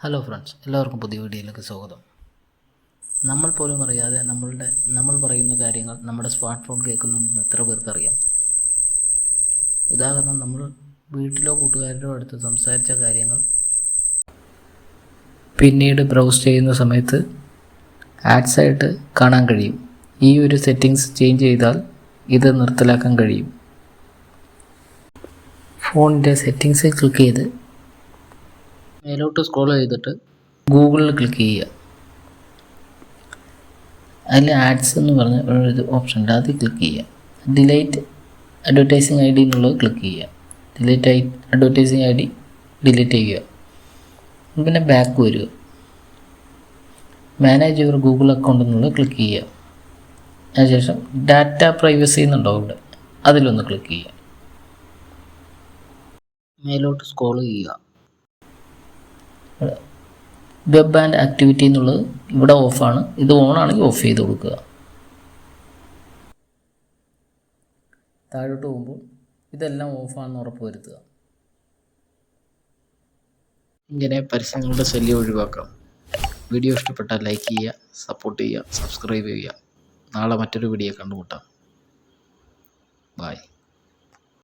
Hello friends, എല്ലാവർക്കും പുതിയ വീഡിയോയിലേക്ക് സ്വാഗതം. നമ്മൾ പോലും അറിയാതെ നമ്മൾ പറയുന്ന കാര്യങ്ങൾ നമ്മുടെ സ്മാർട്ട് ഫോൺ കേൾക്കുന്നുണ്ടെന്ന് എത്ര പേർക്കറിയാം? ഉദാഹരണം, നമ്മൾ വീട്ടിലോ കൂട്ടുകാരുടെ അടുത്ത് സംസാരിച്ച കാര്യങ്ങൾ പിന്നീട് ബ്രൗസ് ചെയ്യുന്ന സമയത്ത് ആഡ്സ് ആയിട്ട് കാണാൻ കഴിയും. ഈ ഒരു സെറ്റിങ്സ് ചേഞ്ച് ചെയ്താൽ ഇത് നിർത്തലാക്കാൻ കഴിയും. ഫോണിൻ്റെ സെറ്റിങ്സിൽ ക്ലിക്ക് ചെയ്ത് മേലോട്ട് സ്ക്രോൾ ചെയ്തിട്ട് ഗൂഗിളിൽ ക്ലിക്ക് ചെയ്യുക. അതിൽ ആഡ്സ് എന്ന് പറഞ്ഞ ഒരു ഓപ്ഷൻ ഉണ്ട്, അത് ക്ലിക്ക് ചെയ്യുക. ഡിലീറ്റ് അഡ്വർടൈസിങ് ഐ ഡി എന്നുള്ളത് ക്ലിക്ക് ചെയ്യുക. Delete advertising I D delete ചെയ്യുക. പിന്നെ ബാക്ക് വരിക. മാനേജ് യുവർ ഗൂഗിൾ അക്കൗണ്ട് എന്നുള്ളത് ക്ലിക്ക് ചെയ്യുക. അതിനുശേഷം ഡാറ്റ പ്രൈവസി എന്നുണ്ടാവും ഇവിടെ, അതിലൊന്ന് ക്ലിക്ക് ചെയ്യുക. മേലോട്ട് സ്ക്രോൾ ചെയ്യുക. വെബ് ആൻഡ് ആക്ടിവിറ്റി എന്നുള്ളത് ഇവിടെ ഓഫാണ്. ഇത് ഓണാണെങ്കിൽ ഓഫ് ചെയ്ത് കൊടുക്കുക. താഴോട്ട് പോകുമ്പോൾ ഇതെല്ലാം ഓഫാണെന്ന് ഉറപ്പ് വരുത്തുക. ഇങ്ങനെ പരസ്യങ്ങളുടെ ശല്യം ഒഴിവാക്കാം. വീഡിയോ ഇഷ്ടപ്പെട്ടാൽ ലൈക്ക് ചെയ്യുക, സപ്പോർട്ട് ചെയ്യുക, സബ്സ്ക്രൈബ് ചെയ്യുക. നാളെ മറ്റൊരു വീഡിയോ കണ്ടുമുട്ടാം. ബൈ.